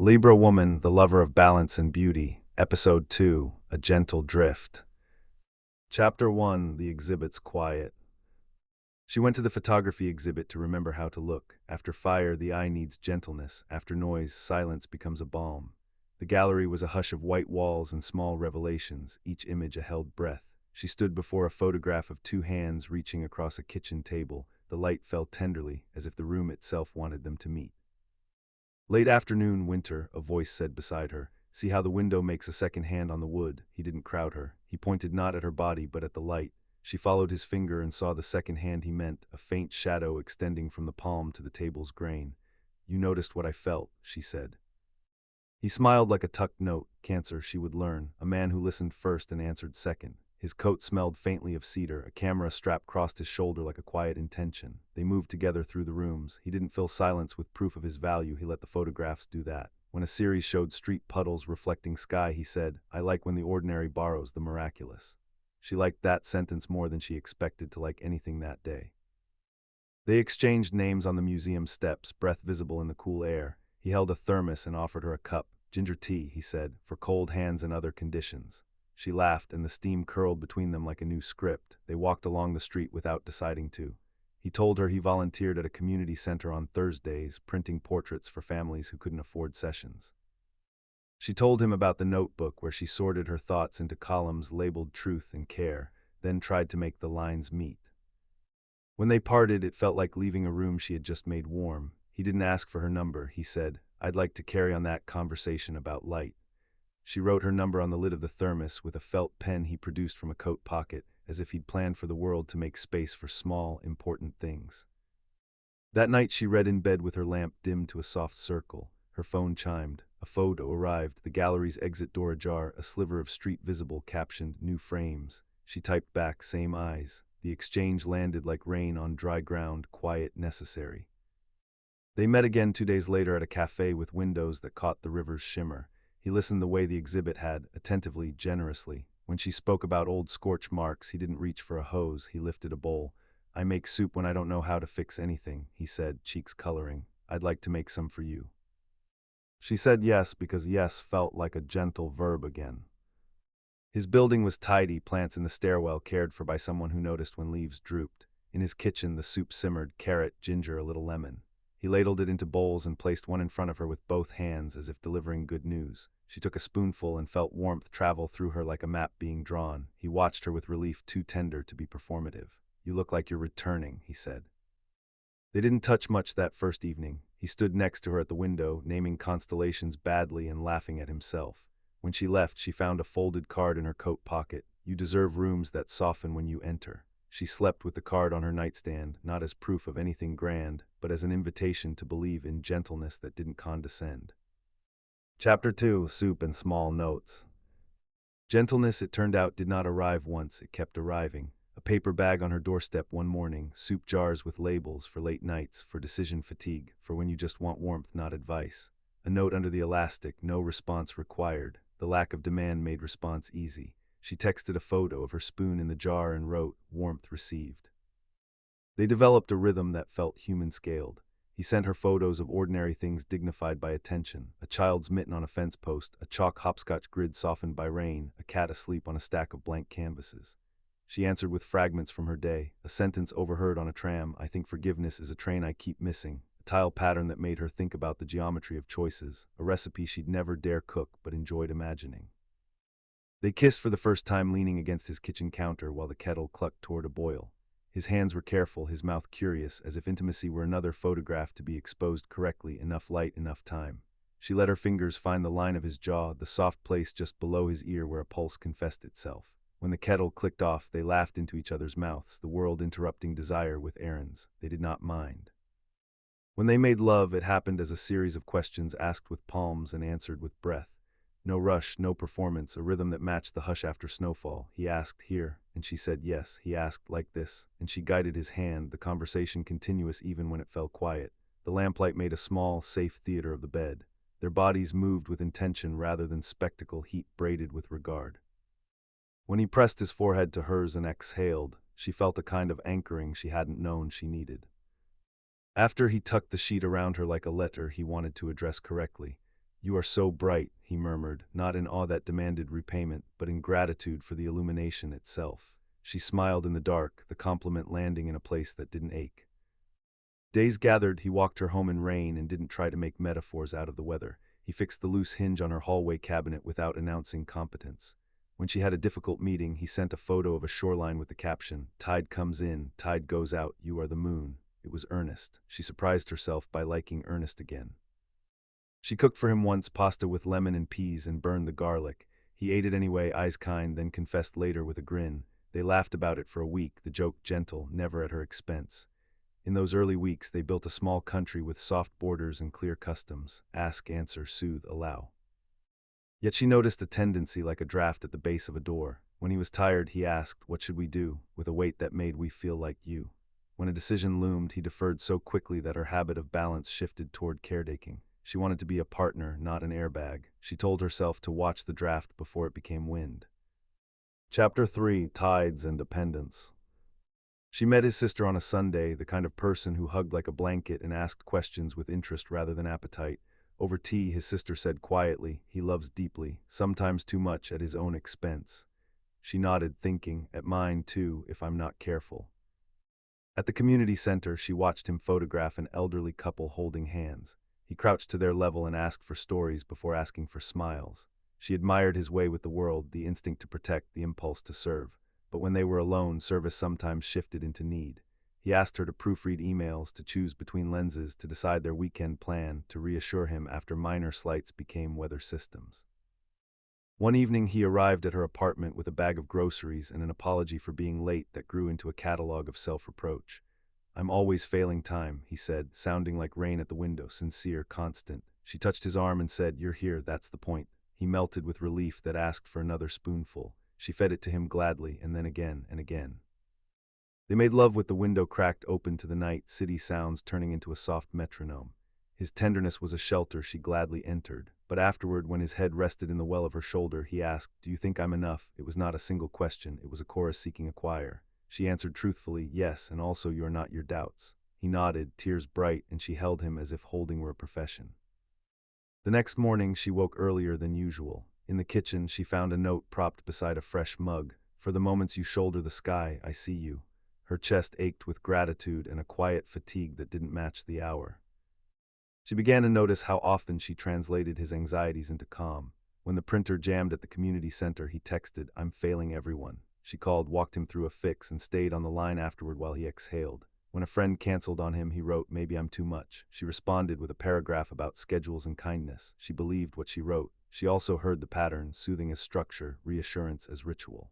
Libra woman, the lover of balance and beauty. Episode 2, A Gentle Drift. Chapter 1, The Exhibit's Quiet. She went to the photography exhibit to remember how to look. After fire, the eye needs gentleness. After noise, silence becomes a balm. The gallery was a hush of white walls and small revelations, each image a held breath. She stood before a photograph of two hands reaching across a kitchen table. The light fell tenderly, as if the room itself wanted them to meet. Late afternoon, winter, a voice said beside her. See how the window makes a second hand on the wood. He didn't crowd her. He pointed not at her body, but at the light. She followed his finger and saw the second hand he meant, a faint shadow extending from the palm to the table's grain. You noticed what I felt, she said. He smiled like a tucked note. Cancer, she would learn. A man who listened first and answered second. His coat smelled faintly of cedar. A camera strap crossed his shoulder like a quiet intention. They moved together through the rooms. He didn't fill silence with proof of his value. He let the photographs do that. When a series showed street puddles reflecting sky, he said, I like when the ordinary borrows the miraculous. She liked that sentence more than she expected to like anything that day. They exchanged names on the museum steps, breath visible in the cool air. He held a thermos and offered her a cup. Ginger tea, he said, for cold hands and other conditions. She laughed, and the steam curled between them like a new script. They walked along the street without deciding to. He told her he volunteered at a community center on Thursdays, printing portraits for families who couldn't afford sessions. She told him about the notebook where she sorted her thoughts into columns labeled truth and care, then tried to make the lines meet. When they parted, it felt like leaving a room she had just made warm. He didn't ask for her number. He said, I'd like to carry on that conversation about light. She wrote her number on the lid of the thermos with a felt pen he produced from a coat pocket, as if he'd planned for the world to make space for small, important things. That night she read in bed with her lamp dimmed to a soft circle. Her phone chimed. A photo arrived, the gallery's exit door ajar, a sliver of street visible captioned, New Frames. She typed back, Same eyes. The exchange landed like rain on dry ground, quiet, necessary. They met again 2 days later at a cafe with windows that caught the river's shimmer. He listened the way the exhibit had, attentively, generously. When she spoke about old scorch marks, he didn't reach for a hose, he lifted a bowl. I make soup when I don't know how to fix anything, he said, cheeks coloring. I'd like to make some for you. She said yes, because yes felt like a gentle verb again. His building was tidy, plants in the stairwell cared for by someone who noticed when leaves drooped. In his kitchen, the soup simmered, carrot, ginger, a little lemon. He ladled it into bowls and placed one in front of her with both hands as if delivering good news. She took a spoonful and felt warmth travel through her like a map being drawn. He watched her with relief too tender to be performative. You look like you're returning, he said. They didn't touch much that first evening. He stood next to her at the window, naming constellations badly and laughing at himself. When she left, she found a folded card in her coat pocket. You deserve rooms that soften when you enter. She slept with the card on her nightstand, not as proof of anything grand, but as an invitation to believe in gentleness that didn't condescend. Chapter 2, Soup and Small Notes. Gentleness, it turned out, did not arrive once, it kept arriving. A paper bag on her doorstep one morning, soup jars with labels for late nights, for decision fatigue, for when you just want warmth, not advice. A note under the elastic, no response required. The lack of demand made response easy. She texted a photo of her spoon in the jar and wrote, warmth received. They developed a rhythm that felt human-scaled. He sent her photos of ordinary things dignified by attention, a child's mitten on a fence post, a chalk hopscotch grid softened by rain, a cat asleep on a stack of blank canvases. She answered with fragments from her day, a sentence overheard on a tram, I think forgiveness is a train I keep missing, a tile pattern that made her think about the geometry of choices, a recipe she'd never dare cook but enjoyed imagining. They kissed for the first time leaning against his kitchen counter while the kettle clucked toward a boil. His hands were careful, his mouth curious, as if intimacy were another photograph to be exposed correctly, enough light, enough time. She let her fingers find the line of his jaw, the soft place just below his ear where a pulse confessed itself. When the kettle clicked off, they laughed into each other's mouths, the world interrupting desire with errands. They did not mind. When they made love, it happened as a series of questions asked with palms and answered with breath. No rush, no performance, a rhythm that matched the hush after snowfall. He asked, here, and she said yes. He asked, like this, and she guided his hand, the conversation continuous even when it fell quiet. The lamplight made a small, safe theater of the bed. Their bodies moved with intention rather than spectacle, heat braided with regard. When he pressed his forehead to hers and exhaled, she felt a kind of anchoring she hadn't known she needed. After he tucked the sheet around her like a letter he wanted to address correctly, You are so bright, he murmured, not in awe that demanded repayment, but in gratitude for the illumination itself. She smiled in the dark, the compliment landing in a place that didn't ache. Days gathered, he walked her home in rain and didn't try to make metaphors out of the weather. He fixed the loose hinge on her hallway cabinet without announcing competence. When she had a difficult meeting, he sent a photo of a shoreline with the caption, "Tide comes in, tide goes out, you are the moon." It was earnest. She surprised herself by liking earnest again. She cooked for him once pasta with lemon and peas and burned the garlic. He ate it anyway, eyes kind, then confessed later with a grin. They laughed about it for a week, the joke gentle, never at her expense. In those early weeks, they built a small country with soft borders and clear customs. Ask, answer, soothe, allow. Yet she noticed a tendency like a draft at the base of a door. When he was tired, he asked, "What should we do?" with a weight that made we feel like you. When a decision loomed, he deferred so quickly that her habit of balance shifted toward caretaking. She wanted to be a partner, not an airbag. She told herself to watch the draft before it became wind. Chapter 3: Tides and Dependence. She met his sister on a Sunday, the kind of person who hugged like a blanket and asked questions with interest rather than appetite. Over tea, his sister said quietly, "He loves deeply, sometimes too much at his own expense." She nodded, thinking, "At mine too, if I'm not careful." At the community center, she watched him photograph an elderly couple holding hands. He crouched to their level and asked for stories before asking for smiles. She admired his way with the world, the instinct to protect, the impulse to serve. But when they were alone, service sometimes shifted into need. He asked her to proofread emails, to choose between lenses, to decide their weekend plan, to reassure him after minor slights became weather systems. One evening, he arrived at her apartment with a bag of groceries and an apology for being late that grew into a catalog of self-reproach. "I'm always failing time," he said, sounding like rain at the window, sincere, constant. She touched his arm and said, "You're here, that's the point." He melted with relief that asked for another spoonful. She fed it to him gladly, and then again and again. They made love with the window cracked open to the night, city sounds turning into a soft metronome. His tenderness was a shelter she gladly entered, but afterward, when his head rested in the well of her shoulder, he asked, "Do you think I'm enough?" It was not a single question, it was a chorus seeking a choir. She answered truthfully, "Yes, and also you are not your doubts." He nodded, tears bright, and she held him as if holding were a profession. The next morning, she woke earlier than usual. In the kitchen, she found a note propped beside a fresh mug. "For the moments you shoulder the sky, I see you." Her chest ached with gratitude and a quiet fatigue that didn't match the hour. She began to notice how often she translated his anxieties into calm. When the printer jammed at the community center, he texted, "I'm failing everyone." She called, walked him through a fix, and stayed on the line afterward while he exhaled. When a friend canceled on him, he wrote, "Maybe I'm too much." She responded with a paragraph about schedules and kindness. She believed what she wrote. She also heard the pattern, soothing as structure, reassurance as ritual.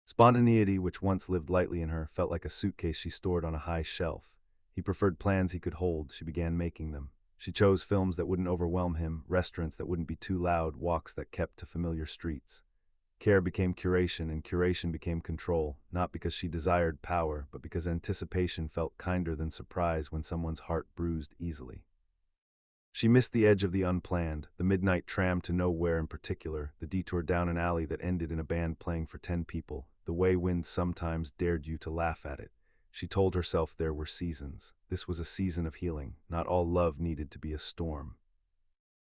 Spontaneity, which once lived lightly in her, felt like a suitcase she stored on a high shelf. He preferred plans he could hold. She began making them. She chose films that wouldn't overwhelm him, restaurants that wouldn't be too loud, walks that kept to familiar streets. Care became curation, and curation became control, not because she desired power, but because anticipation felt kinder than surprise when someone's heart bruised easily. She missed the edge of the unplanned, the midnight tram to nowhere in particular, the detour down an alley that ended in a band playing for 10 people, the way wind sometimes dared you to laugh at it. She told herself there were seasons. This was a season of healing. Not all love needed to be a storm.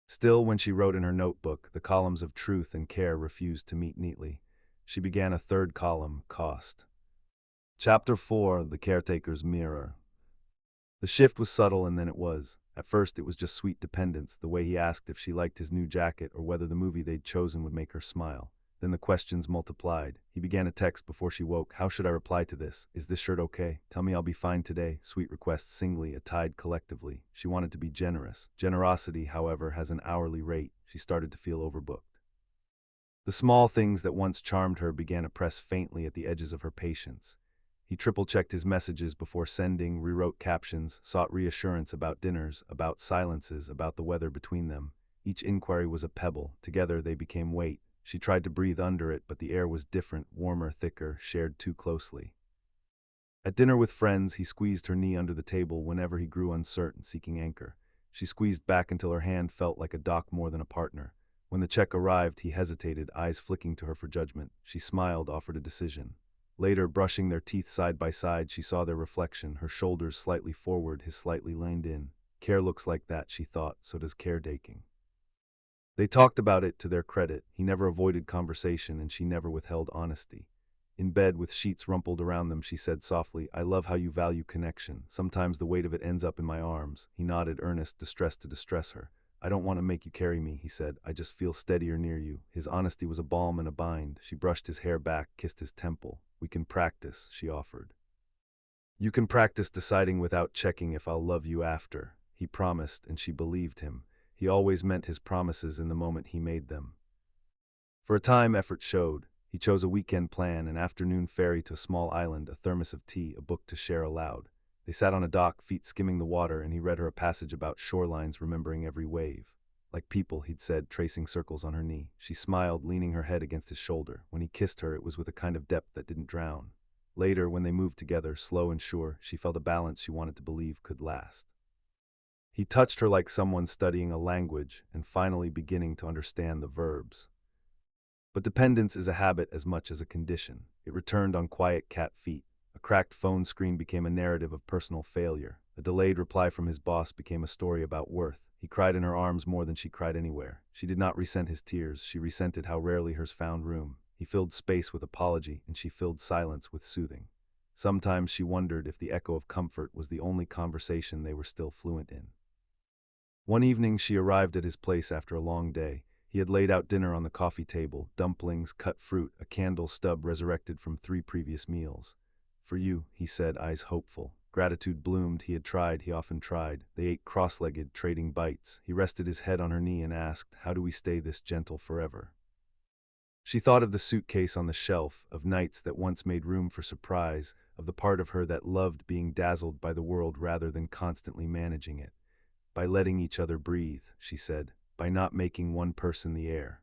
Still, when she wrote in her notebook, the columns of truth and care refused to meet neatly. She began a third column, cost. Chapter 4: The Caretaker's Mirror. The shift was subtle, and then it was. At first, it was just sweet dependence, the way he asked if she liked his new jacket or whether the movie they'd chosen would make her smile. Then the questions multiplied. He began a text before she woke. "How should I reply to this? Is this shirt okay? Tell me I'll be fine today." Sweet requests singly, a tide collectively. She wanted to be generous. Generosity, however, has an hourly rate. She started to feel overbooked. The small things that once charmed her began to press faintly at the edges of her patience. He triple-checked his messages before sending, rewrote captions, sought reassurance about dinners, about silences, about the weather between them. Each inquiry was a pebble. Together they became weight. She tried to breathe under it, but the air was different, warmer, thicker, shared too closely. At dinner with friends, he squeezed her knee under the table whenever he grew uncertain, seeking anchor. She squeezed back until her hand felt like a dock more than a partner. When the check arrived, he hesitated, eyes flicking to her for judgment. She smiled, offered a decision. Later, brushing their teeth side by side, she saw their reflection, her shoulders slightly forward, his slightly leaned in. Care looks like that, she thought, so does caretaking. They talked about it to their credit. He never avoided conversation and she never withheld honesty. In bed with sheets rumpled around them, she said softly, "I love how you value connection. Sometimes the weight of it ends up in my arms." He nodded, earnest, distressed to distress her. "I don't want to make you carry me," he said. "I just feel steadier near you." His honesty was a balm and a bind. She brushed his hair back, kissed his temple. "We can practice," she offered. "You can practice deciding without checking if I'll love you after." He promised, and she believed him. He always meant his promises in the moment he made them. For a time, effort showed. He chose a weekend plan, an afternoon ferry to a small island, a thermos of tea, a book to share aloud. They sat on a dock, feet skimming the water, and he read her a passage about shorelines, remembering every wave. "Like people," he'd said, tracing circles on her knee. She smiled, leaning her head against his shoulder. When he kissed her, it was with a kind of depth that didn't drown. Later, when they moved together, slow and sure, she felt a balance she wanted to believe could last. He touched her like someone studying a language and finally beginning to understand the verbs. But dependence is a habit as much as a condition. It returned on quiet cat feet. A cracked phone screen became a narrative of personal failure. A delayed reply from his boss became a story about worth. He cried in her arms more than she cried anywhere. She did not resent his tears. She resented how rarely hers found room. He filled space with apology, and she filled silence with soothing. Sometimes she wondered if the echo of comfort was the only conversation they were still fluent in. One evening she arrived at his place after a long day. He had laid out dinner on the coffee table, dumplings, cut fruit, a candle stub resurrected from 3 previous meals. "For you," he said, eyes hopeful. Gratitude bloomed. He often tried. They ate cross-legged, trading bites. He rested his head on her knee and asked, "How do we stay this gentle forever?" She thought of the suitcase on the shelf, of nights that once made room for surprise, of the part of her that loved being dazzled by the world rather than constantly managing it. "By letting each other breathe," she said, "by not making one person the air."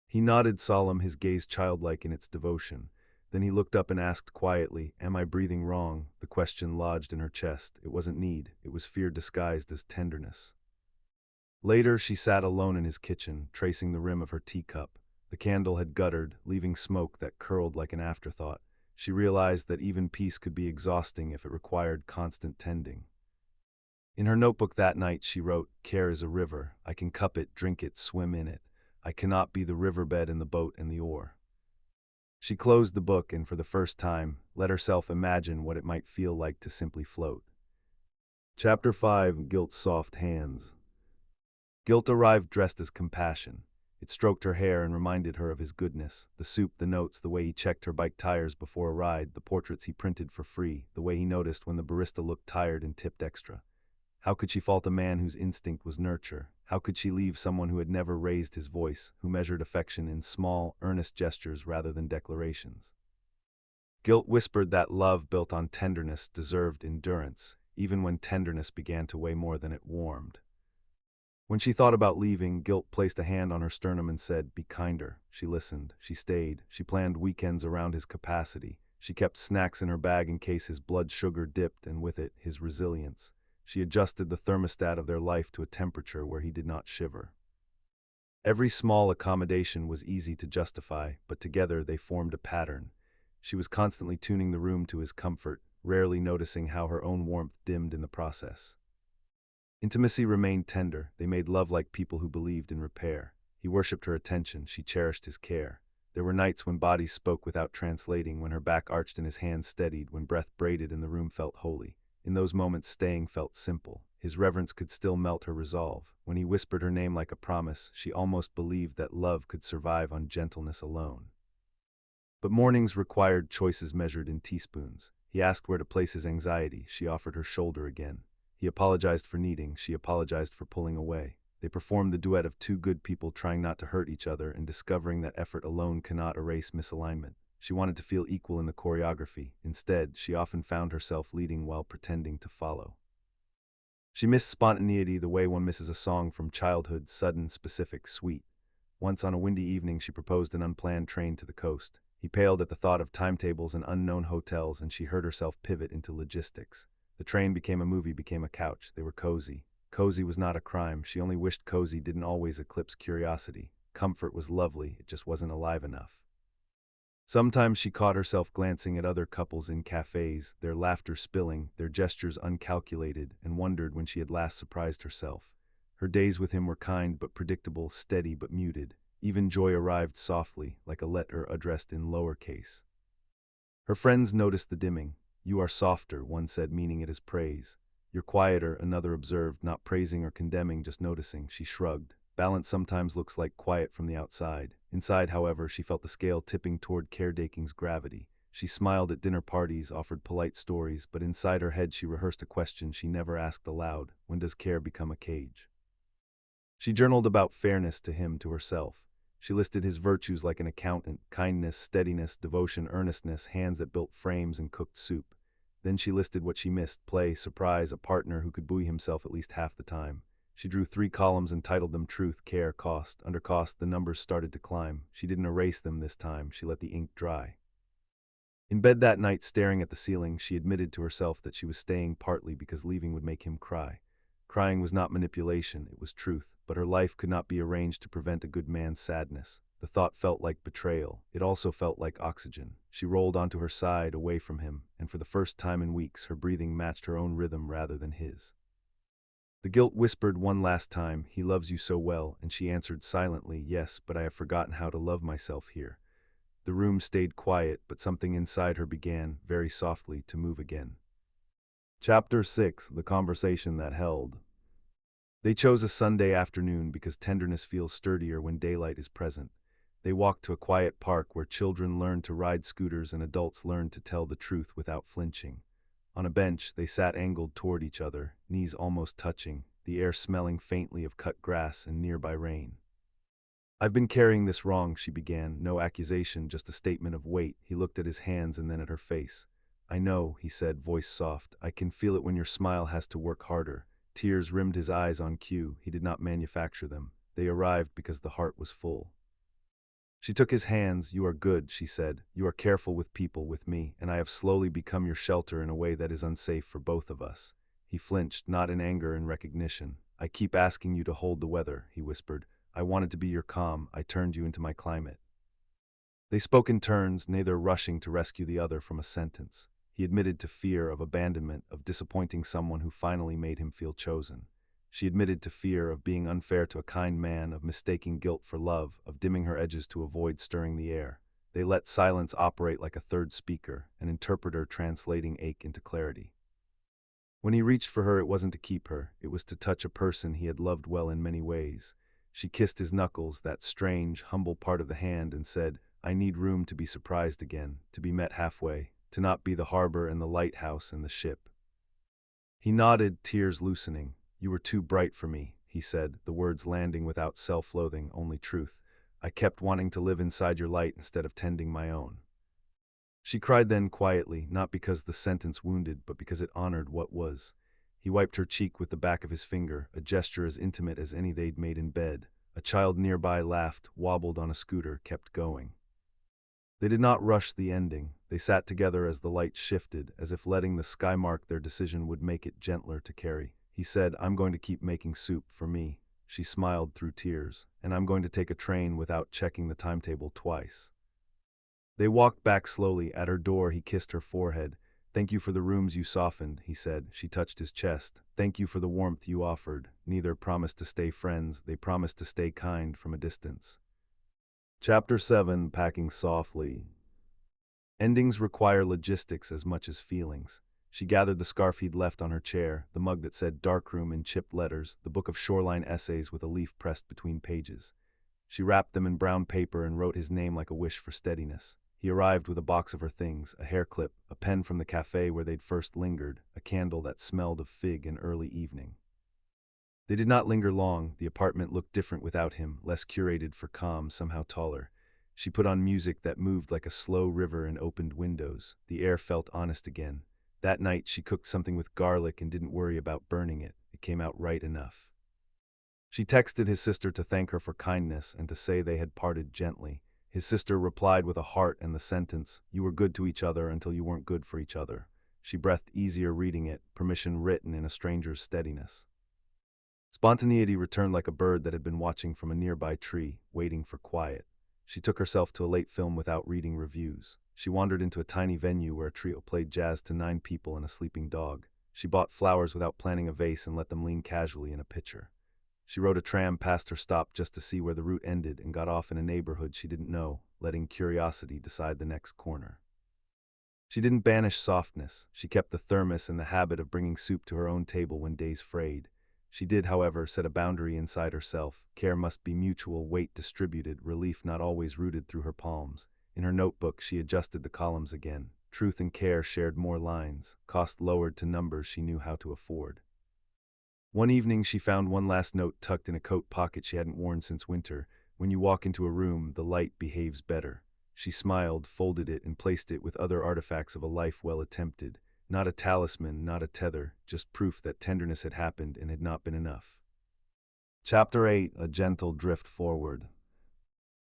He nodded, solemn, his gaze childlike in its devotion. Then he looked up and asked quietly, "Am I breathing wrong?" The question lodged in her chest. It wasn't need, it was fear disguised as tenderness. Later, she sat alone in his kitchen, tracing the rim of her teacup. The candle had guttered, leaving smoke that curled like an afterthought. She realized that even peace could be exhausting if it required constant tending. In her notebook that night she wrote, "Care is a river. I can cup it, drink it, swim in it. I cannot be the riverbed and the boat and the oar." She closed the book and, for the first time, let herself imagine what it might feel like to simply float. Chapter 5. Guilt's Soft Hands. Guilt arrived dressed as compassion. It stroked her hair and reminded her of his goodness. The soup, the notes, the way he checked her bike tires before a ride, the portraits he printed for free, the way he noticed when the barista looked tired and tipped extra. How could she fault a man whose instinct was nurture? How could she leave someone who had never raised his voice, who measured affection in small, earnest gestures rather than declarations? Guilt whispered that love built on tenderness deserved endurance, even when tenderness began to weigh more than it warmed. When she thought about leaving, guilt placed a hand on her sternum and said, "Be kinder." She listened. She stayed. She planned weekends around his capacity. She kept snacks in her bag in case his blood sugar dipped, and with it, his resilience. She adjusted the thermostat of their life to a temperature where he did not shiver. Every small accommodation was easy to justify, but together they formed a pattern. She was constantly tuning the room to his comfort, rarely noticing how her own warmth dimmed in the process. Intimacy remained tender. They made love like people who believed in repair. He worshipped her attention. She cherished his care. There were nights when bodies spoke without translating, when her back arched and his hands steadied, when breath braided and the room felt holy. In those moments, staying felt simple. His reverence could still melt her resolve. When he whispered her name like a promise, she almost believed that love could survive on gentleness alone. But mornings required choices measured in teaspoons. He asked where to place his anxiety. She offered her shoulder again. He apologized for needing. She apologized for pulling away. They performed the duet of two good people trying not to hurt each other and discovering that effort alone cannot erase misalignment. She wanted to feel equal in the choreography. Instead, she often found herself leading while pretending to follow. She missed spontaneity the way one misses a song from childhood, sudden, specific, sweet. Once on a windy evening she proposed an unplanned train to the coast. He paled at the thought of timetables and unknown hotels, and she heard herself pivot into logistics. The train became a movie, became a couch. They were cozy. Cozy was not a crime. She only wished cozy didn't always eclipse curiosity. Comfort was lovely, it just wasn't alive enough. Sometimes she caught herself glancing at other couples in cafes, their laughter spilling, their gestures uncalculated, and wondered when she had last surprised herself. Her days with him were kind but predictable, steady but muted. Even joy arrived softly, like a letter addressed in lowercase. Her friends noticed the dimming. "You are softer," one said, meaning it as praise. "You're quieter," another observed, not praising or condemning, just noticing. She shrugged. Balance sometimes looks like quiet from the outside. Inside, however, she felt the scale tipping toward caretaking's gravity. She smiled at dinner parties, offered polite stories, but inside her head she rehearsed a question she never asked aloud: when does care become a cage? She journaled about fairness to him, to herself. She listed his virtues like an accountant: kindness, steadiness, devotion, earnestness, hands that built frames and cooked soup. Then she listed what she missed: play, surprise, a partner who could buoy himself at least half the time. She drew 3 columns and titled them truth, care, cost. Under cost, the numbers started to climb. She didn't erase them this time, she let the ink dry. In bed that night, staring at the ceiling, she admitted to herself that she was staying partly because leaving would make him cry. Crying was not manipulation, it was truth, but her life could not be arranged to prevent a good man's sadness. The thought felt like betrayal. It also felt like oxygen. She rolled onto her side, away from him, and for the first time in weeks, her breathing matched her own rhythm rather than his. The guilt whispered one last time, "He loves you so well," and she answered silently, "Yes, but I have forgotten how to love myself here." The room stayed quiet, but something inside her began, very softly, to move again. Chapter 6: The Conversation That Held. They chose a Sunday afternoon because tenderness feels sturdier when daylight is present. They walked to a quiet park where children learned to ride scooters and adults learned to tell the truth without flinching. On a bench, they sat angled toward each other, knees almost touching, the air smelling faintly of cut grass and nearby rain. "I've been carrying this wrong," she began, no accusation, just a statement of weight. He looked at his hands and then at her face. "I know," he said, voice soft. "I can feel it when your smile has to work harder." Tears rimmed his eyes on cue. He did not manufacture them. They arrived because the heart was full. She took his hands. "You are good," she said. "You are careful with people, with me, and I have slowly become your shelter in a way that is unsafe for both of us." He flinched, not in anger, in recognition. "I keep asking you to hold the weather," he whispered. "I wanted to be your calm. I turned you into my climate." They spoke in turns, neither rushing to rescue the other from a sentence. He admitted to fear of abandonment, of disappointing someone who finally made him feel chosen. She admitted to fear of being unfair to a kind man, of mistaking guilt for love, of dimming her edges to avoid stirring the air. They let silence operate like a third speaker, an interpreter translating ache into clarity. When he reached for her, it wasn't to keep her, it was to touch a person he had loved well in many ways. She kissed his knuckles, that strange, humble part of the hand, and said, "I need room to be surprised again, to be met halfway, to not be the harbor and the lighthouse and the ship." He nodded, tears loosening. "You were too bright for me," he said, the words landing without self-loathing, only truth. "I kept wanting to live inside your light instead of tending my own." She cried then quietly, not because the sentence wounded, but because it honored what was. He wiped her cheek with the back of his finger, a gesture as intimate as any they'd made in bed. A child nearby laughed, wobbled on a scooter, kept going. They did not rush the ending. They sat together as the light shifted, as if letting the sky mark their decision would make it gentler to carry. He said, "I'm going to keep making soup for me." She smiled through tears. "And I'm going to take a train without checking the timetable twice." They walked back slowly. At her door, he kissed her forehead. "Thank you for the rooms you softened," he said. She touched his chest. "Thank you for the warmth you offered." Neither promised to stay friends. They promised to stay kind from a distance. Chapter 7: Packing Softly. Endings require logistics as much as feelings. She gathered the scarf he'd left on her chair, the mug that said "Darkroom" in chipped letters, the book of shoreline essays with a leaf pressed between pages. She wrapped them in brown paper and wrote his name like a wish for steadiness. He arrived with a box of her things: a hair clip, a pen from the cafe where they'd first lingered, a candle that smelled of fig and early evening. They did not linger long. The apartment looked different without him, less curated for calm, somehow taller. She put on music that moved like a slow river in opened windows. The air felt honest again. That night she cooked something with garlic and didn't worry about burning it. It came out right enough. She texted his sister to thank her for kindness and to say they had parted gently. His sister replied with a heart and the sentence, "You were good to each other until you weren't good for each other." She breathed easier reading it, permission written in a stranger's steadiness. Spontaneity returned like a bird that had been watching from a nearby tree, waiting for quiet. She took herself to a late film without reading reviews. She wandered into a tiny venue where a trio played jazz to 9 people and a sleeping dog. She bought flowers without planning a vase and let them lean casually in a pitcher. She rode a tram past her stop just to see where the route ended and got off in a neighborhood she didn't know, letting curiosity decide the next corner. She didn't banish softness. She kept the thermos and the habit of bringing soup to her own table when days frayed. She did, however, set a boundary inside herself. Care must be mutual, weight distributed, relief not always rooted through her palms. In her notebook, she adjusted the columns again. Truth and care shared more lines, cost lowered to numbers she knew how to afford. One evening, she found one last note tucked in a coat pocket she hadn't worn since winter. When you walk into a room, the light behaves better. She smiled, folded it, and placed it with other artifacts of a life well attempted. Not a talisman, not a tether, just proof that tenderness had happened and had not been enough. Chapter 8: A Gentle Drift Forward.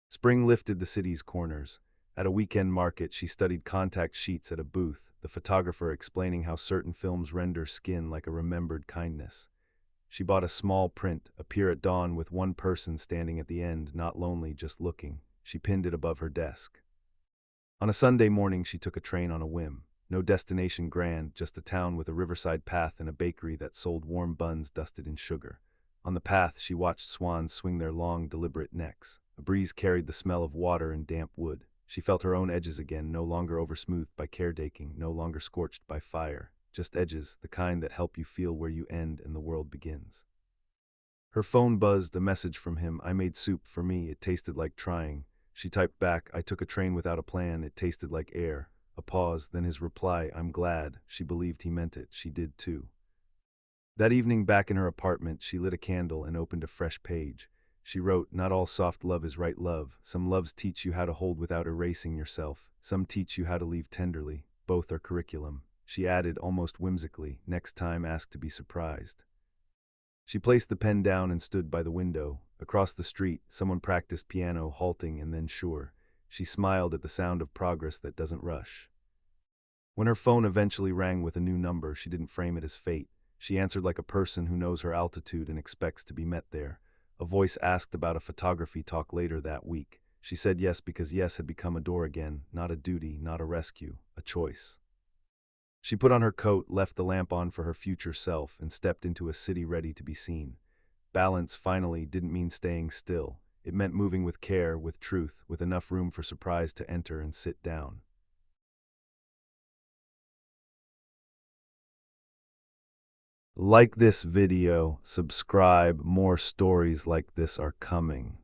Spring lifted the city's corners. At a weekend market, she studied contact sheets at a booth, the photographer explaining how certain films render skin like a remembered kindness. She bought a small print, Appear at Dawn, with one person standing at the end, not lonely, just looking. She pinned it above her desk. On a Sunday morning, she took a train on a whim. No destination grand, just a town with a riverside path and a bakery that sold warm buns dusted in sugar. On the path, she watched swans swing their long, deliberate necks. A breeze carried the smell of water and damp wood. She felt her own edges again, no longer oversmoothed by caretaking, no longer scorched by fire. Just edges, the kind that help you feel where you end and the world begins. Her phone buzzed, a message from him. I made soup for me. It tasted like trying. She typed back, I took a train without a plan. It tasted like air. A pause, then his reply, I'm glad. She believed he meant it. She did too. That evening, back in her apartment, she lit a candle and opened a fresh page. She wrote, not all soft love is right love. Some loves teach you how to hold without erasing yourself. Some teach you how to leave tenderly. Both are curriculum. She added, almost whimsically, next time ask to be surprised. She placed the pen down and stood by the window. Across the street, someone practiced piano, halting and then sure. She smiled at the sound of progress that doesn't rush. When her phone eventually rang with a new number, she didn't frame it as fate. She answered like a person who knows her altitude and expects to be met there. A voice asked about a photography talk later that week. She said yes because yes had become a door again, not a duty, not a rescue, a choice. She put on her coat, left the lamp on for her future self, and stepped into a city ready to be seen. Balance, finally, didn't mean staying still. It meant moving with care, with truth, with enough room for surprise to enter and sit down. Like this video, subscribe, more stories like this are coming.